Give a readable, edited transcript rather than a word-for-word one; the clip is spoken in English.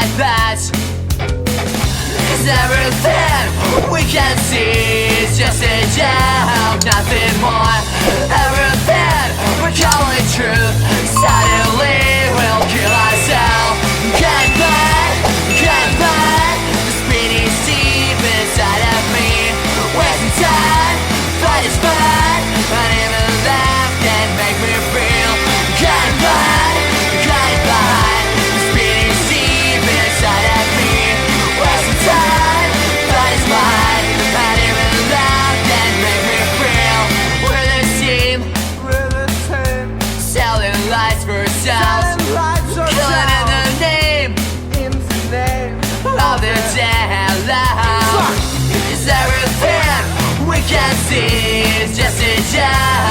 like that. 'Cause everything we can see is just a joke, nothing more. Everything we're calling truth suddenly will kill ourselves. Can't find the spinning deep inside of me. Wasting time, fight is fun, but even laugh can make me feel. Can't find the spinning deep inside of me. Wasting time, fight is fun, but even laugh can make me feel. We're the team, selling lies for ourselves, killing in the name of the dead love. Is everything we can see is just a joke.